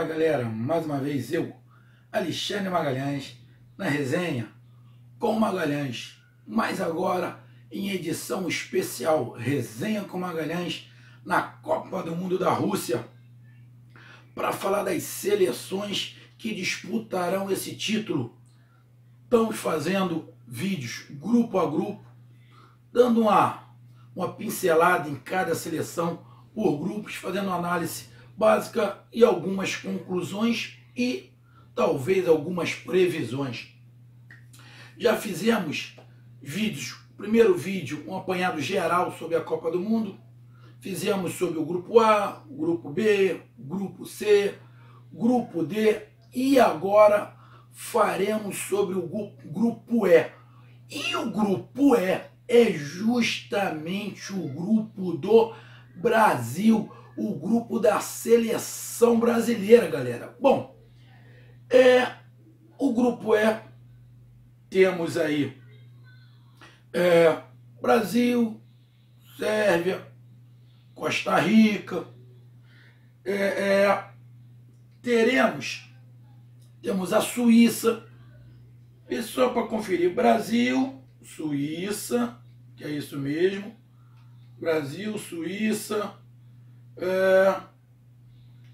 Fala galera, mais uma vez eu, Alexandre Magalhães, na resenha com Magalhães, mas agora em edição especial, resenha com Magalhães na Copa do Mundo da Rússia, para falar das seleções que disputarão esse título. Estamos fazendo vídeos grupo a grupo, dando uma pincelada em cada seleção por grupos, fazendo análise básica e algumas conclusões e talvez algumas previsões. Já fizemos vídeos, primeiro vídeo, um apanhado geral sobre a Copa do Mundo, fizemos sobre o grupo A, o grupo B, o grupo C, grupo D e agora faremos sobre o grupo E. E o grupo E é justamente o grupo do Brasil, o grupo da seleção brasileira, galera. Bom, o grupo E, temos aí Brasil, Sérvia, Costa Rica, temos a Suíça, e só para conferir, Brasil, Suíça, que é isso mesmo, Brasil, Suíça,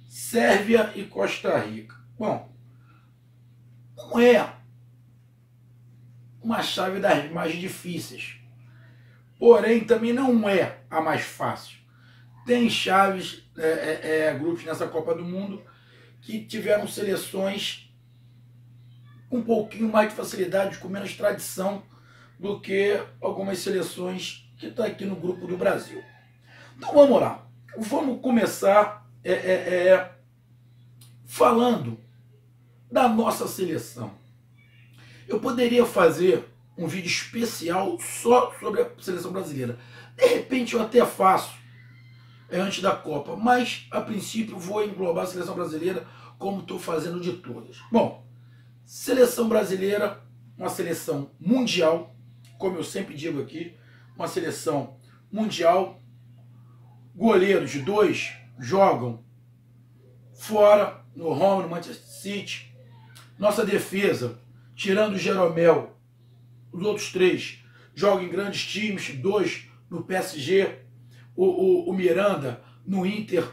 Sérvia e Costa Rica. Bom, não é uma chave das mais difíceis, porém também não é a mais fácil. Tem chaves, grupos nessa Copa do Mundo que tiveram seleções com um pouquinho mais de facilidade, com menos tradição do que algumas seleções que estão aqui no grupo do Brasil. Então vamos lá. Vamos começar falando da nossa seleção. Eu poderia fazer um vídeo especial só sobre a seleção brasileira. De repente eu até faço antes da Copa, mas a princípio vou englobar a seleção brasileira como estou fazendo de todas. Bom, seleção brasileira, uma seleção mundial, como eu sempre digo aqui, uma seleção mundial. Goleiros, 2 jogam fora, no home, no Manchester City. Nossa defesa, tirando o Jeromel, os outros 3 jogam em grandes times, 2 no PSG, o Miranda no Inter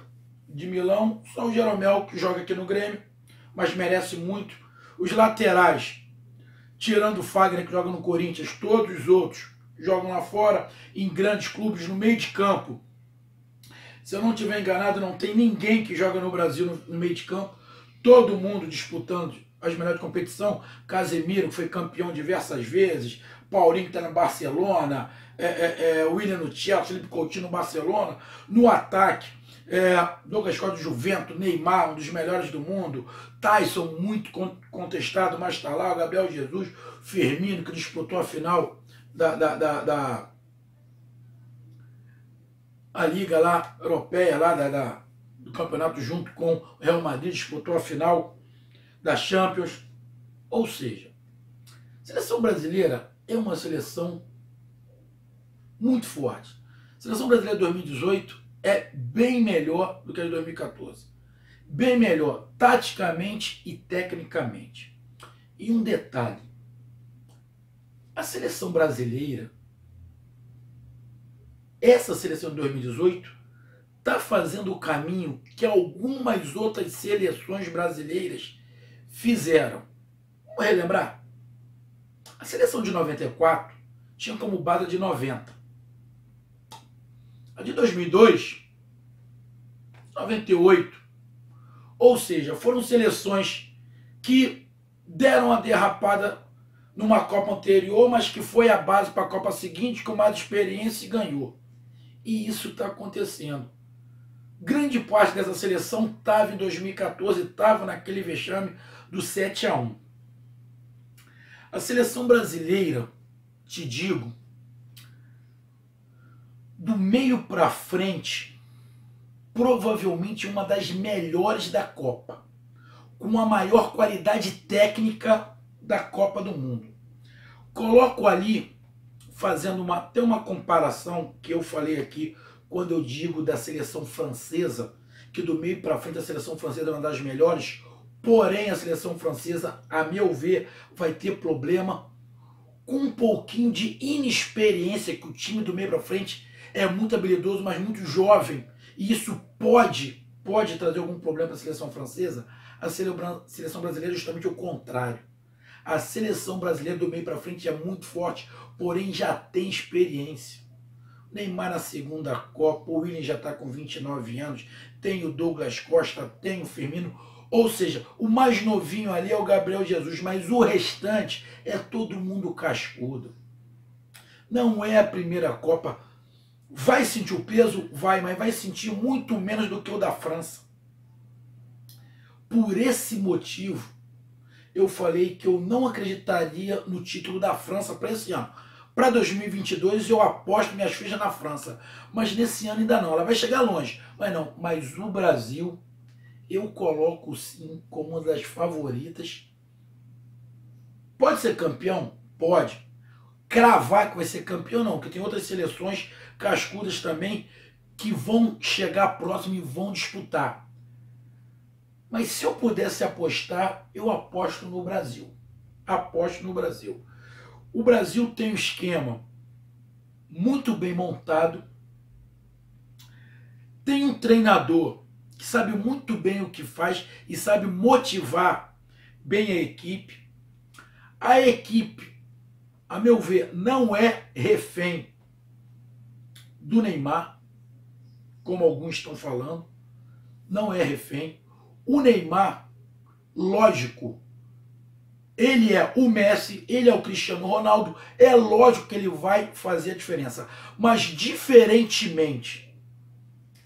de Milão, só o Jeromel que joga aqui no Grêmio, mas merece muito. Os laterais, tirando o Fagner que joga no Corinthians, todos os outros jogam lá fora, em grandes clubes, no meio de campo. Se eu não estiver enganado, não tem ninguém que joga no Brasil no meio de campo. Todo mundo disputando as melhores competições. Casemiro, que foi campeão diversas vezes. Paulinho, que está no Barcelona. William no Chelsea. Felipe Coutinho no Barcelona. No ataque, Douglas Costa do Juventus. Neymar, um dos melhores do mundo. Tyson, muito contestado, mas está lá. O Gabriel Jesus. Firmino, que disputou a final a liga lá europeia, lá do campeonato, junto com o Real Madrid, disputou a final da Champions. Ou seja, a seleção brasileira é uma seleção muito forte. A seleção brasileira de 2018 é bem melhor do que a de 2014. Bem melhor, taticamente e tecnicamente. E um detalhe, a seleção brasileira, essa seleção de 2018 está fazendo o caminho que algumas outras seleções brasileiras fizeram. Vamos relembrar? A seleção de 94 tinha como base de 90. A de 2002, 98. Ou seja, foram seleções que deram a derrapada numa Copa anterior, mas que foi a base para a Copa seguinte, com mais experiência e ganhou. E isso está acontecendo. Grande parte dessa seleção estava em 2014, estava naquele vexame do 7-1. A seleção brasileira, te digo, do meio para frente, provavelmente uma das melhores da Copa, com a maior qualidade técnica da Copa do Mundo. Coloco ali, fazendo até uma comparação que eu falei aqui, quando eu digo da seleção francesa, que do meio para frente a seleção francesa é uma das melhores, porém a seleção francesa, a meu ver, vai ter problema com um pouquinho de inexperiência, que o time do meio para frente é muito habilidoso, mas muito jovem, e isso pode trazer algum problema para a seleção francesa. A seleção brasileira é justamente o contrário. A seleção brasileira do meio para frente é muito forte, porém já tem experiência. Neymar na segunda Copa, o Willian já está com 29 anos, tem o Douglas Costa, tem o Firmino, ou seja, o mais novinho ali é o Gabriel Jesus, mas o restante é todo mundo cascudo. Não é a primeira Copa. Vai sentir o peso? Vai, mas vai sentir muito menos do que o da França. Por esse motivo, eu falei que eu não acreditaria no título da França para esse ano. Para 2022 eu aposto minhas fichas na França, mas nesse ano ainda não. Ela vai chegar longe, mas não. Mas o Brasil eu coloco sim como uma das favoritas. Pode ser campeão? Pode. Cravar que vai ser campeão não, porque tem outras seleções cascudas também que vão chegar próximo e vão disputar. Mas se eu pudesse apostar, eu aposto no Brasil. Aposto no Brasil. O Brasil tem um esquema muito bem montado, tem um treinador que sabe muito bem o que faz e sabe motivar bem a equipe. A equipe, a meu ver, não é refém do Neymar, como alguns estão falando, não é refém. O Neymar, lógico, ele é o Messi, ele é o Cristiano Ronaldo, é lógico que ele vai fazer a diferença. Mas diferentemente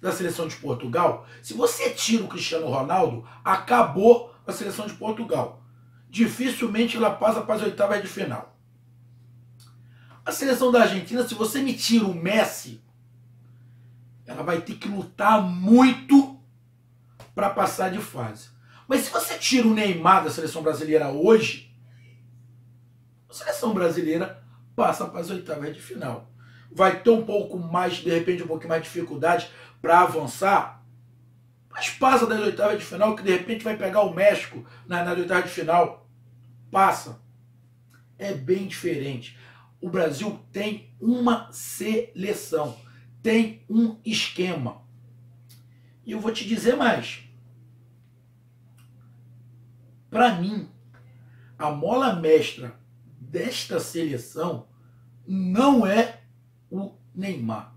da seleção de Portugal, se você tira o Cristiano Ronaldo, acabou a seleção de Portugal. Dificilmente ela passa para as oitavas de final. A seleção da Argentina, se você me tira o Messi, ela vai ter que lutar muito para passar de fase. Mas se você tira o Neymar da seleção brasileira hoje, a seleção brasileira passa para as oitavas de final. Vai ter um pouco mais, de repente, um pouquinho mais de dificuldade para avançar, mas passa das oitavas de final, que de repente vai pegar o México nas oitavas de final. Passa. É bem diferente. O Brasil tem uma seleção, tem um esquema. E eu vou te dizer mais. Para mim, a mola mestra desta seleção não é o Neymar.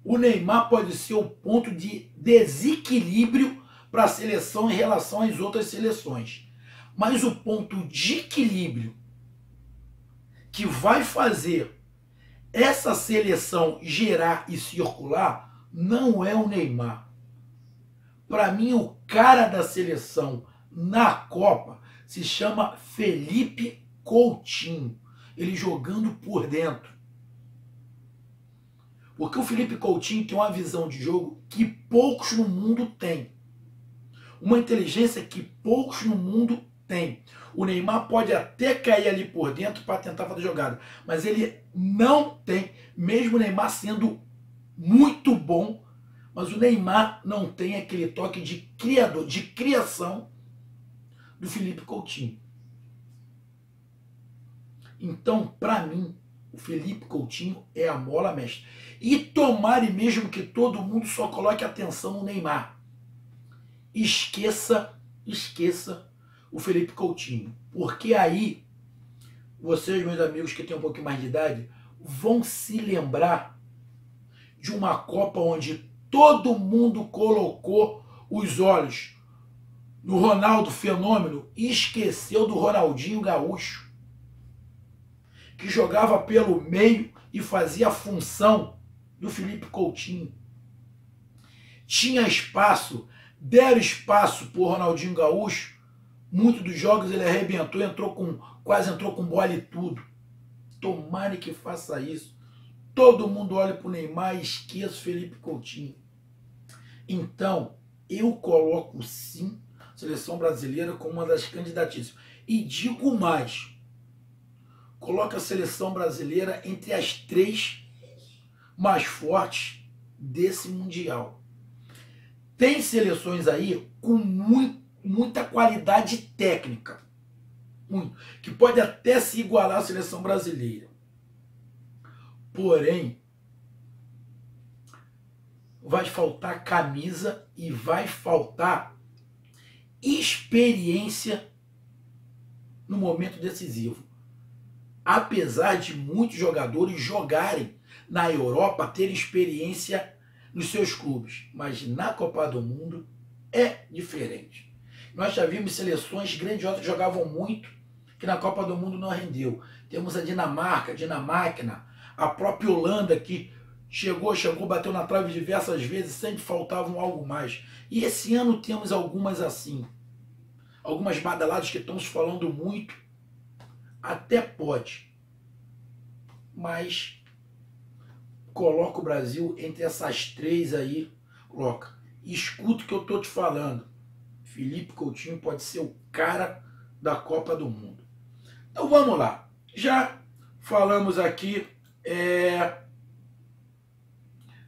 O Neymar pode ser o ponto de desequilíbrio para a seleção em relação às outras seleções. Mas o ponto de equilíbrio que vai fazer essa seleção gerar e circular não é o Neymar. Para mim, o cara da seleção na Copa se chama Felipe Coutinho. Ele jogando por dentro. Porque o Felipe Coutinho tem uma visão de jogo que poucos no mundo têm. Uma inteligência que poucos no mundo têm. O Neymar pode até cair ali por dentro para tentar fazer jogada, mas ele não tem, mesmo o Neymar sendo muito bom, mas o Neymar não tem aquele toque de criador, de criação do Felipe Coutinho. Então, para mim, o Felipe Coutinho é a mola mestra. E tomare mesmo que todo mundo só coloque atenção no Neymar. Esqueça o Felipe Coutinho. Porque aí, vocês, meus amigos que têm um pouquinho mais de idade, vão se lembrar de uma Copa onde todo mundo colocou os olhos no Ronaldo Fenômeno e esqueceu do Ronaldinho Gaúcho, que jogava pelo meio e fazia a função do Felipe Coutinho. Tinha espaço, deram espaço para o Ronaldinho Gaúcho. Muitos dos jogos ele arrebentou, quase entrou com bola e tudo. Tomara que faça isso. Todo mundo olha para o Neymar e esqueça o Felipe Coutinho. Então, eu coloco sim a seleção brasileira como uma das candidatíssimas. E digo mais, coloca a seleção brasileira entre as 3 mais fortes desse Mundial. Tem seleções aí com muita qualidade técnica, que pode até se igualar à seleção brasileira. Porém, vai faltar camisa e vai faltar experiência no momento decisivo. Apesar de muitos jogadores jogarem na Europa, terem experiência nos seus clubes, mas na Copa do Mundo é diferente. Nós já vimos seleções grandiosas que jogavam muito, que na Copa do Mundo não rendeu. Temos a Dinamarca, a própria Holanda, que chegou, bateu na trave diversas vezes, sempre faltava algo mais. E esse ano temos algumas assim. Algumas badaladas que estão se falando muito. Até pode. Mas coloca o Brasil entre essas três aí. Coloca. Escuta o que eu estou te falando. Felipe Coutinho pode ser o cara da Copa do Mundo. Então vamos lá. Já falamos aqui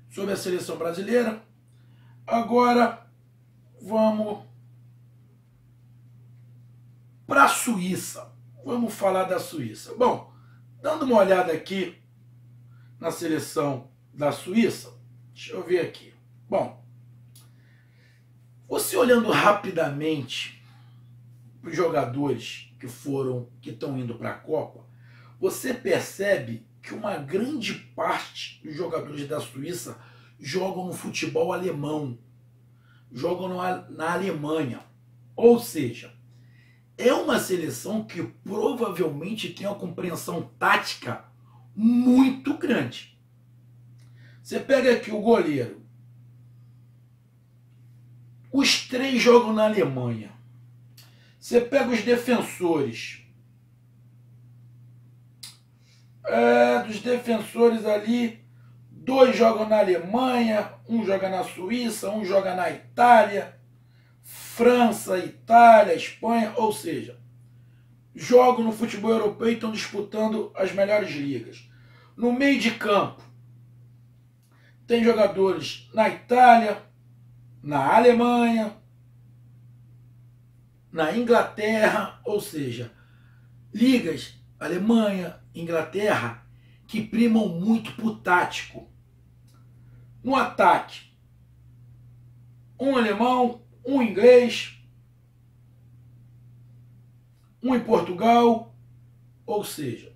sobre a seleção brasileira. Agora vamos para a Suíça. Vamos falar da Suíça. Bom, dando uma olhada aqui na seleção da Suíça, deixa eu ver aqui. Bom, você olhando rapidamente para os jogadores que estão indo para a Copa, você percebe que uma grande parte dos jogadores da Suíça jogam no futebol alemão, jogam na Alemanha. Ou seja, é uma seleção que provavelmente tem uma compreensão tática muito grande. Você pega aqui o goleiro. Os três jogam na Alemanha. Você pega os defensores. Dos defensores ali, 2 jogam na Alemanha, um joga na Suíça, um joga na Itália, França, Itália, Espanha, ou seja, jogam no futebol europeu e estão disputando as melhores ligas. No meio de campo, tem jogadores na Itália, na Alemanha, na Inglaterra, ou seja, ligas Alemanha, Inglaterra, que primam muito por tático. No ataque, um alemão, um inglês, um em Portugal, ou seja,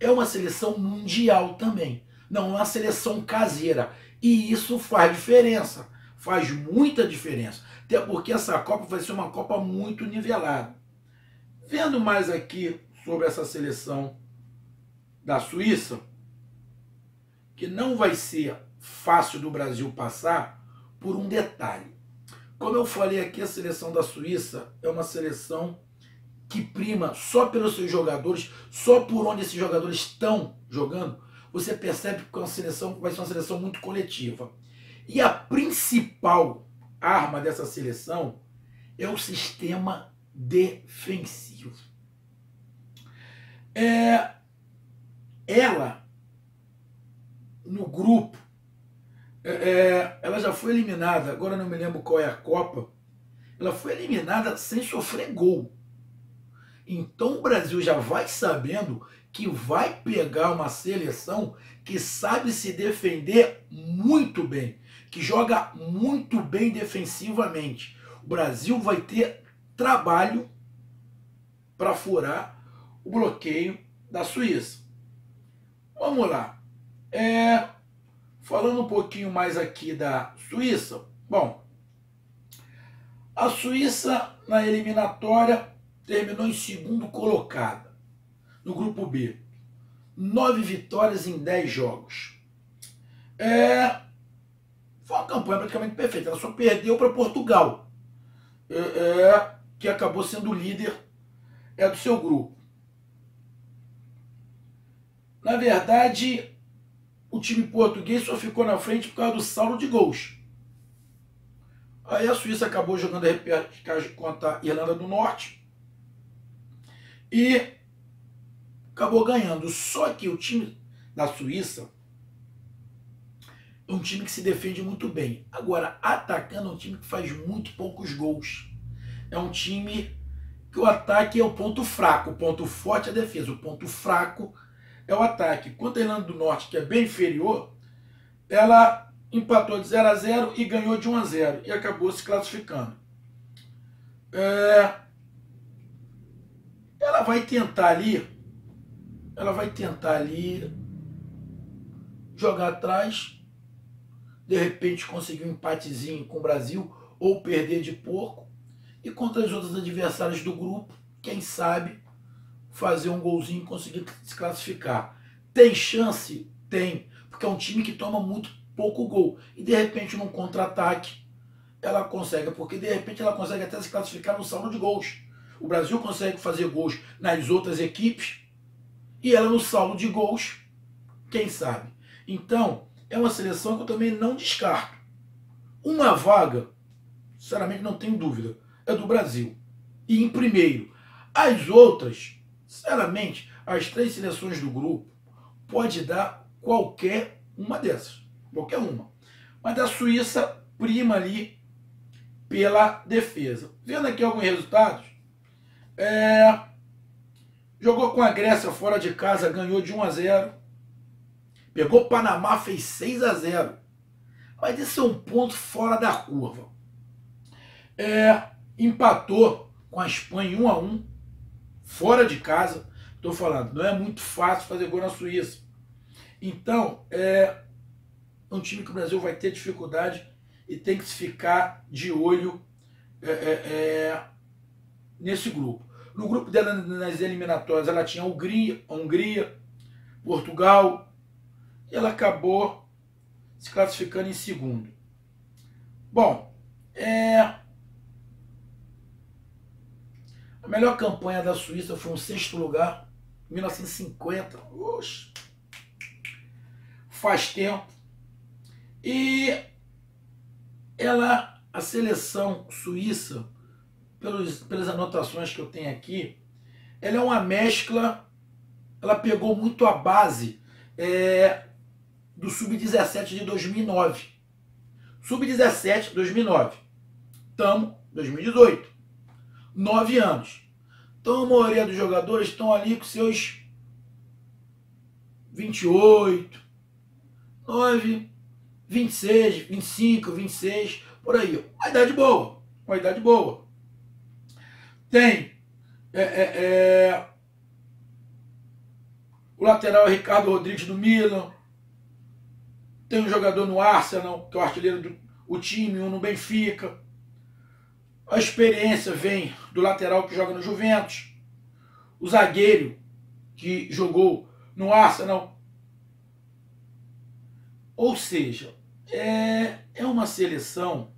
é uma seleção mundial também, não é uma seleção caseira. E isso faz diferença, faz muita diferença, até porque essa Copa vai ser uma Copa muito nivelada. Vendo mais aqui sobre essa seleção da Suíça, que não vai ser fácil do Brasil passar por um detalhe. Como eu falei aqui, a seleção da Suíça é uma seleção que prima só pelos seus jogadores, só por onde esses jogadores estão jogando. Você percebe que vai ser uma seleção muito coletiva. E a principal arma dessa seleção é o sistema defensivo. Ela, no grupo, ela já foi eliminada, agora não me lembro qual é a Copa, ela foi eliminada sem sofrer gol. Então o Brasil já vai sabendo que vai pegar uma seleção que sabe se defender muito bem, que joga muito bem defensivamente. O Brasil vai ter trabalho para furar o bloqueio da Suíça. Vamos lá. Falando um pouquinho mais aqui da Suíça. Bom, a Suíça na eliminatória terminou em segundo colocado no grupo B. 9 vitórias em 10 jogos. Foi uma campanha praticamente perfeita. Ela só perdeu para Portugal, que acabou sendo o líder do seu grupo. Na verdade, o time português só ficou na frente por causa do saldo de gols. Aí a Suíça acabou jogando a repescagem contra a Irlanda do Norte e acabou ganhando. Só que o time da Suíça é um time que se defende muito bem. Agora, atacando é um time que faz muito poucos gols. É um time que o ataque é o ponto fraco, o ponto forte é a defesa, o ponto fraco é o ataque. Quanto a Irlanda do Norte, que é bem inferior, ela empatou de 0-0 e ganhou de 1-0 e acabou se classificando. Ela vai tentar ali jogar atrás, de repente conseguir um empatezinho com o Brasil ou perder de porco, e contra os outros adversários do grupo, quem sabe fazer um golzinho e conseguir se classificar. Tem chance? Tem, porque é um time que toma muito pouco gol e de repente num contra-ataque ela consegue, porque de repente ela consegue até se classificar no saldo de gols. O Brasil consegue fazer gols nas outras equipes e ela no saldo de gols, quem sabe. Então, é uma seleção que eu também não descarto. Uma vaga, sinceramente não tenho dúvida, é do Brasil. E em primeiro. As outras, sinceramente, as 3 seleções do grupo, pode dar qualquer uma dessas. Qualquer uma. Mas a Suíça prima ali pela defesa. Vendo aqui alguns resultados, jogou com a Grécia fora de casa, ganhou de 1-0. Pegou o Panamá, fez 6-0. Mas isso é um ponto fora da curva. Empatou com a Espanha 1-1, fora de casa. Estou falando, não é muito fácil fazer gol na Suíça. Então, é um time que o Brasil vai ter dificuldade e tem que ficar de olho nesse grupo. No grupo dela, nas eliminatórias, ela tinha a Hungria, Portugal, e ela acabou se classificando em segundo. Bom, a melhor campanha da Suíça foi um 6º lugar, em 1950. Oxe, faz tempo. E a seleção suíça, pelas anotações que eu tenho aqui, ela é uma mescla, ela pegou muito a base do Sub-17 de 2009. Sub-17, 2009. Estamos 2018. 9 anos. Então a maioria dos jogadores estão ali com seus 28, 9, 26, 25, 26, por aí. Uma idade boa. Uma idade boa. Tem o lateral Ricardo Rodrigues do Milan. Tem um jogador no Arsenal, que é o artilheiro do time, um no Benfica. A experiência vem do lateral que joga no Juventus. O zagueiro que jogou no Arsenal. Ou seja, é uma seleção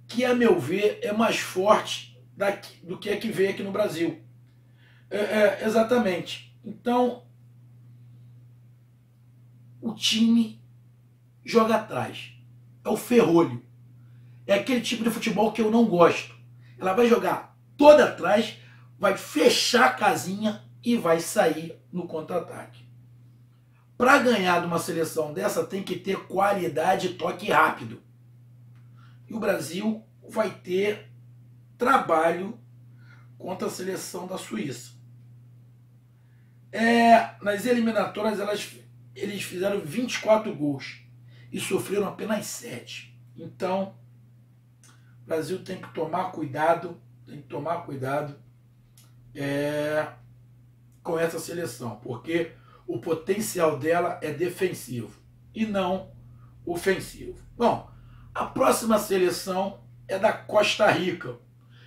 que, a meu ver, é mais forte do que a que veio aqui no Brasil. Exatamente. Então, o time joga atrás. É o ferrolho. É aquele tipo de futebol que eu não gosto. Ela vai jogar toda atrás, vai fechar a casinha e vai sair no contra-ataque. Para ganhar de uma seleção dessa, tem que ter qualidade e toque rápido. E o Brasil vai ter trabalho contra a seleção da Suíça. Nas eliminatórias, eles fizeram 24 gols e sofreram apenas 7. Então, o Brasil tem que tomar cuidado, com essa seleção, porque o potencial dela é defensivo e não ofensivo. Bom, a próxima seleção é da Costa Rica,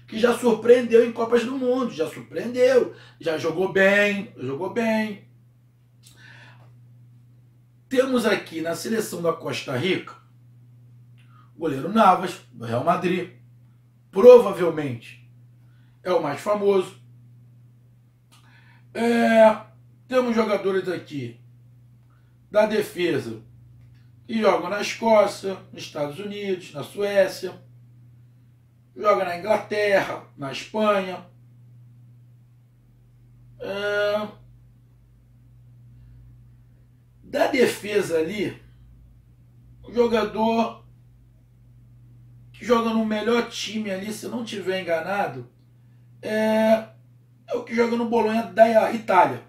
que já surpreendeu em Copas do Mundo, já surpreendeu, já jogou bem. Temos aqui na seleção da Costa Rica o goleiro Navas, do Real Madrid, provavelmente é o mais famoso. Temos jogadores aqui da defesa que jogam na Escócia, nos Estados Unidos, na Suécia, joga na Inglaterra, na Espanha. Da defesa ali, o jogador que joga no melhor time ali, se não tiver enganado, é o que joga no Bolonha da Itália.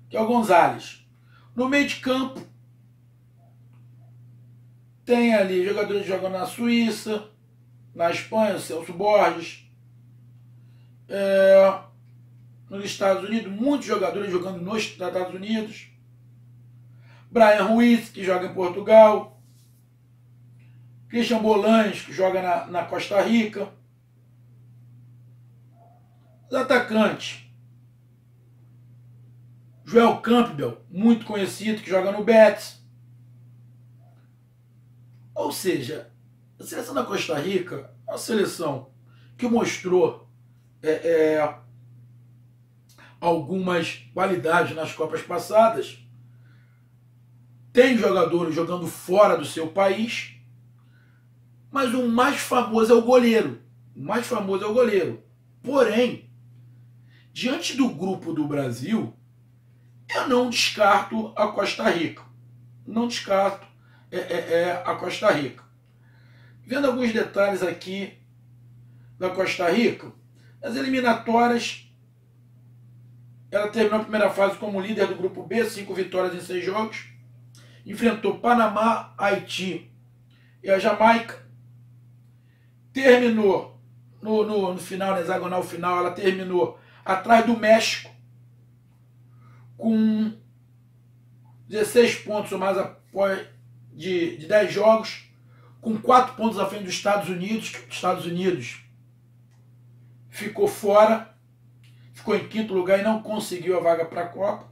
Que é o Gonzalez. No meio de campo, tem ali jogadores que jogam na Suíça, na Espanha, Celso Borges. Nos Estados Unidos, muitos jogadores jogando nos Estados Unidos. Brian Ruiz, que joga em Portugal. Christian Bolanes, que joga na Costa Rica. Os atacantes. Joel Campbell, muito conhecido, que joga no Betis. Ou seja, a seleção da Costa Rica é uma seleção que mostrou algumas qualidades nas Copas passadas. Tem jogadores jogando fora do seu país, mas o mais famoso é o goleiro. O mais famoso é o goleiro. Porém, diante do grupo do Brasil, eu não descarto a Costa Rica. Não descarto a Costa Rica. Vendo alguns detalhes aqui da Costa Rica, as eliminatórias, ela terminou a primeira fase como líder do grupo B, 5 vitórias em 6 jogos. Enfrentou Panamá, Haiti e a Jamaica. Terminou no final, na hexagonal final, ela terminou atrás do México com 16 pontos ou mais após de 10 jogos, com 4 pontos à frente dos Estados Unidos, que os Estados Unidos ficou fora, ficou em 5º lugar e não conseguiu a vaga para a Copa.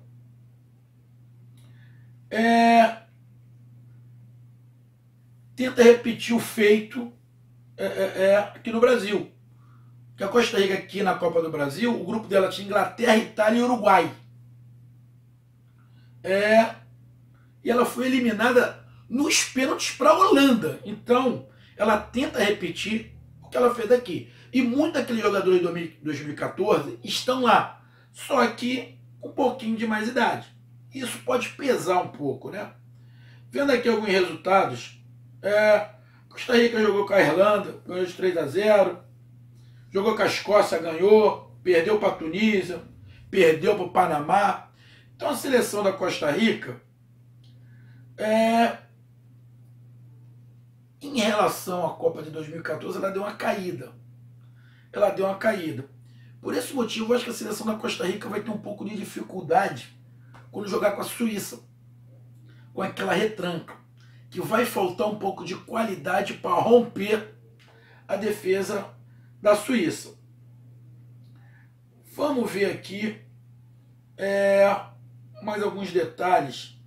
Tenta repetir o feito aqui no Brasil. Que a Costa Rica aqui na Copa do Brasil, o grupo dela tinha Inglaterra, Itália e Uruguai. E ela foi eliminada nos pênaltis para a Holanda. Então, ela tenta repetir o que ela fez aqui. E muitos daqueles jogadores de 2014 estão lá, só que com um pouquinho de mais idade. Isso pode pesar um pouco, né? Vendo aqui alguns resultados, Costa Rica jogou com a Irlanda, ganhou de 3-0. Jogou com a Escócia, ganhou. Perdeu para a Tunísia, perdeu para o Panamá. Então a seleção da Costa Rica, em relação à Copa de 2014, ela deu uma caída. Por esse motivo, eu acho que a seleção da Costa Rica vai ter um pouco de dificuldade quando jogar com a Suíça, com aquela retranca, que vai faltar um pouco de qualidade para romper a defesa da Suíça. Vamos ver aqui mais alguns detalhes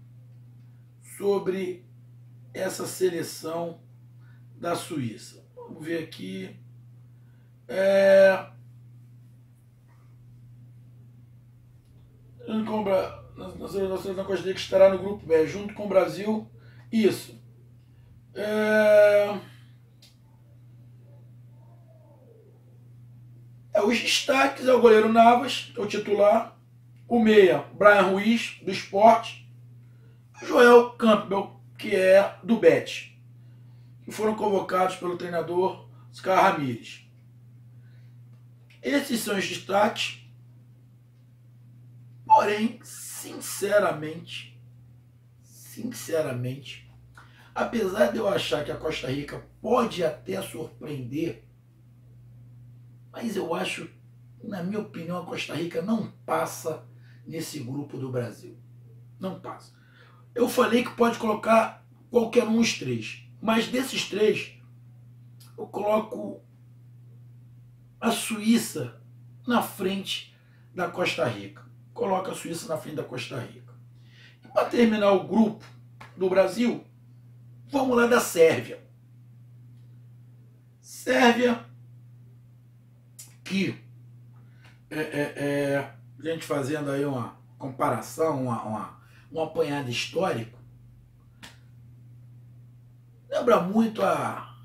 sobre essa seleção da Suíça. Vamos ver aqui. Na seleção da Costa Rica estará no grupo B, junto com o Brasil. Isso. Os destaques é o goleiro Navas, o titular. O meia, Brian Ruiz, do Sport. Joel Campbell, que é do Betis, que foram convocados pelo treinador Oscar Ramírez. Esses são os destaques. Porém, sinceramente, apesar de eu achar que a Costa Rica pode até surpreender, mas eu acho, na minha opinião, a Costa Rica não passa nesse grupo do Brasil. Não passa. Eu falei que pode colocar qualquer um dos 3, mas desses 3, eu coloco a Suíça na frente da Costa Rica. Coloca a Suíça na frente da Costa Rica. E para terminar o grupo do Brasil, vamos lá da Sérvia. Sérvia, que a gente fazendo aí uma comparação, um apanhado histórico, lembra muito a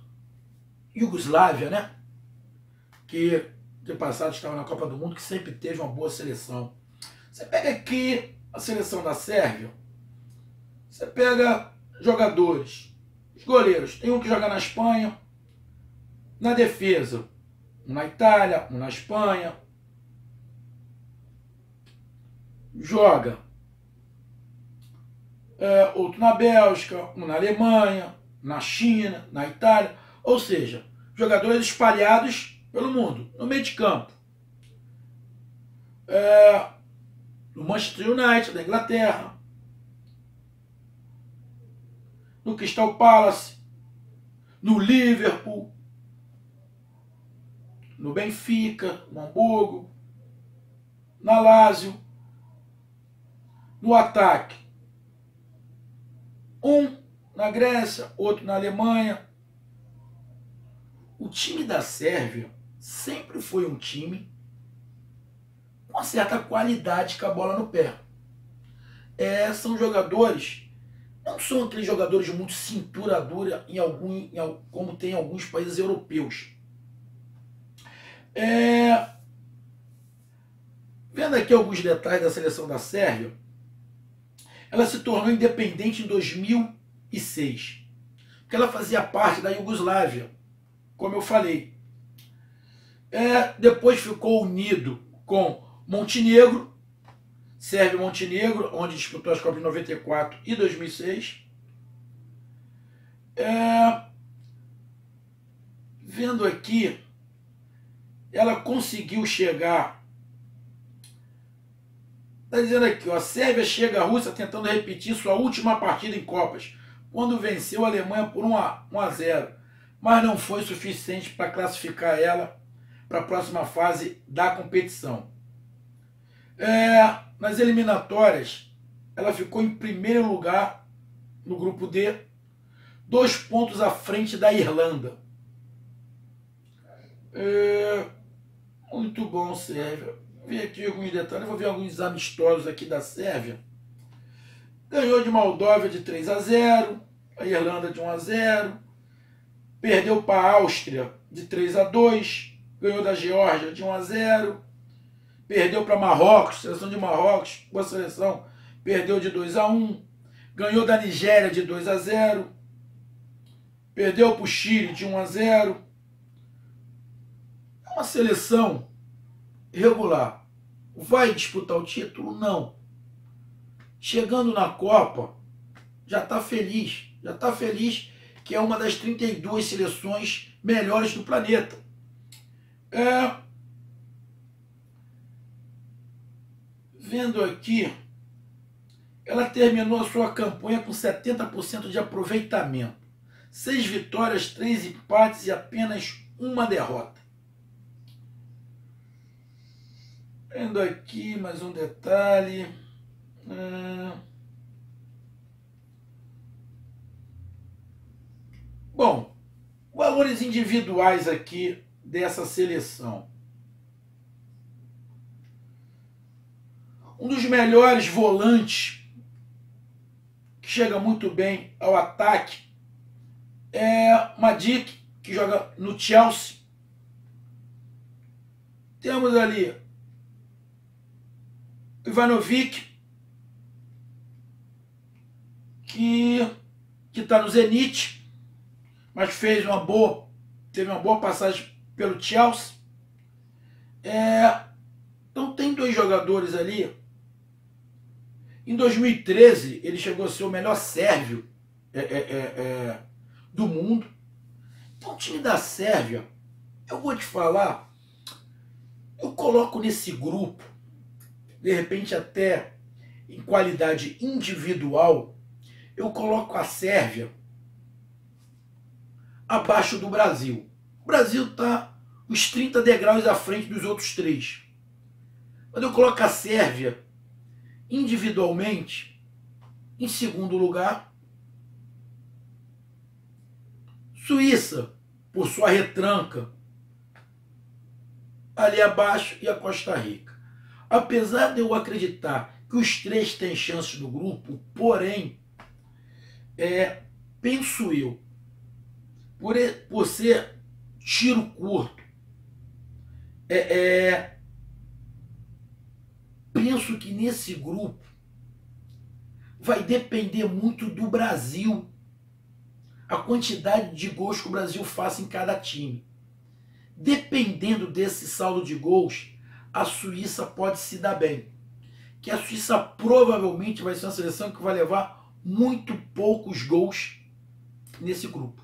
Iugoslávia, né? Que de passado estava na Copa do Mundo, que sempre teve uma boa seleção. Você pega aqui a seleção da Sérvia, você pega jogadores, os goleiros, tem um que joga na Espanha, na defesa, um na Itália, um na Espanha, joga outro na Bélgica, um na Alemanha, na China, na Itália, ou seja, jogadores espalhados pelo mundo, no meio de campo. No Manchester United, da Inglaterra, no Crystal Palace, no Liverpool, no Benfica, no Hamburgo, na Lazio, no ataque. Um na Grécia, outro na Alemanha. O time da Sérvia sempre foi um time com uma certa qualidade com a bola no pé. São jogadores, não são aqueles jogadores muito cintura dura como tem em alguns países europeus. Vendo aqui alguns detalhes da seleção da Sérvia, ela se tornou independente em 2006, porque ela fazia parte da Iugoslávia, como eu falei. Depois ficou unido com Montenegro, Sérvia e Montenegro, onde disputou as Copas de 94 e 2006. Vendo aqui, ela conseguiu chegar. Está dizendo aqui, a Sérvia chega à Rússia tentando repetir sua última partida em Copas, quando venceu a Alemanha por 1-0, mas não foi suficiente para classificar ela para a próxima fase da competição. Nas eliminatórias, ela ficou em primeiro lugar no grupo D, 2 pontos à frente da Irlanda. Muito bom, Sérvia. Vou ver aqui alguns detalhes, vou ver alguns amistosos aqui da Sérvia. Ganhou de Moldóvia de 3-0, a Irlanda de 1-0, perdeu para a Áustria de 3-2, ganhou da Geórgia de 1-0, perdeu para Marrocos, seleção de Marrocos, boa seleção, perdeu de 2-1, ganhou da Nigéria de 2-0, perdeu para o Chile de 1-0. É uma seleção regular. Vai disputar o título? Não. Chegando na Copa, já está feliz. Já está feliz que é uma das 32 seleções melhores do planeta. Vendo aqui, ela terminou a sua campanha com 70% de aproveitamento. 6 vitórias, 3 empates e apenas 1 derrota. Vendo aqui mais um detalhe. Bom, valores individuais aqui dessa seleção. Um dos melhores volantes, que chega muito bem ao ataque, é Madic, que joga no Chelsea. Temos ali Ivanovic, que está no Zenit, mas teve uma boa passagem pelo Chelsea. Então tem 2 jogadores ali. Em 2013, ele chegou a ser o melhor sérvio do mundo. Então o time da Sérvia, eu vou te falar, eu coloco nesse grupo, de repente até em qualidade individual, eu coloco a Sérvia abaixo do Brasil. O Brasil está uns 30 degraus à frente dos outros 3. Quando eu coloco a Sérvia individualmente, em segundo lugar, Suíça, por sua retranca, ali abaixo, e a Costa Rica. Apesar de eu acreditar que os 3 têm chances no grupo, porém, penso eu, por ser tiro curto, penso que nesse grupo vai depender muito do Brasil, a quantidade de gols que o Brasil faça em cada time. Dependendo desse saldo de gols, a Suíça pode se dar bem. Que a Suíça provavelmente vai ser uma seleção que vai levar muito poucos gols nesse grupo.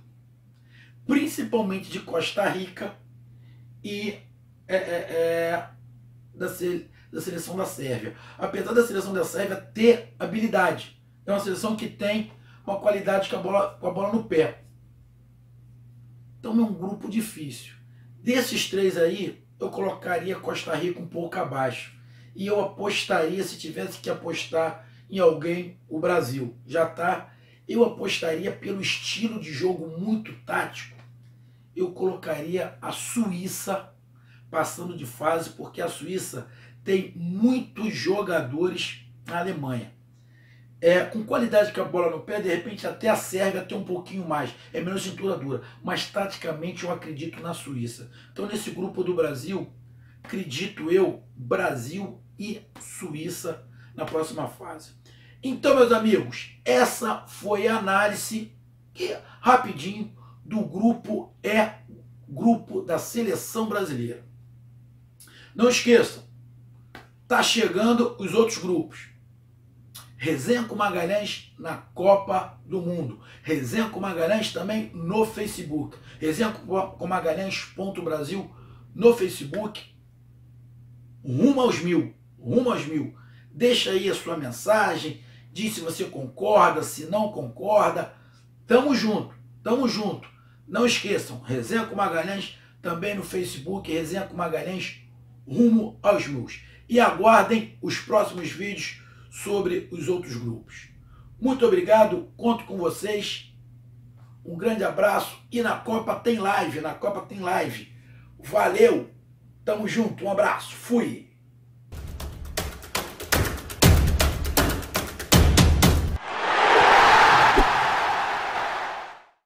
Principalmente de Costa Rica e da seleção da Sérvia. Apesar da seleção da Sérvia ter habilidade, é uma seleção que tem uma qualidade com a bola no pé. Então é um grupo difícil. Desses três aí, eu colocaria Costa Rica um pouco abaixo. E eu apostaria, se tivesse que apostar em alguém, o Brasil. Já tá. Eu apostaria pelo estilo de jogo muito tático. Eu colocaria a Suíça passando de fase, porque a Suíça tem muitos jogadores na Alemanha. Com qualidade com a bola no pé, de repente até a Sérvia tem um pouquinho mais, é menos cintura dura, mas taticamente eu acredito na Suíça. Então nesse grupo do Brasil, acredito eu, Brasil e Suíça na próxima fase. Então, meus amigos, essa foi a análise rapidinho do grupo grupo da seleção brasileira. Não esqueçam, tá chegando os outros grupos. Resenha com Magalhães na Copa do Mundo. Resenha com Magalhães também no Facebook. Resenha com Magalhães.Brasil no Facebook. Rumo aos 1000. Rumo aos 1000. Deixa aí a sua mensagem. Diz se você concorda, se não concorda. Tamo junto. Tamo junto. Não esqueçam. Resenha com Magalhães também no Facebook. Resenha com Magalhães rumo aos 1000. E aguardem os próximos vídeos sobre os outros grupos. Muito obrigado, conto com vocês. Um grande abraço e na Copa tem live, Valeu, tamo junto, um abraço, fui!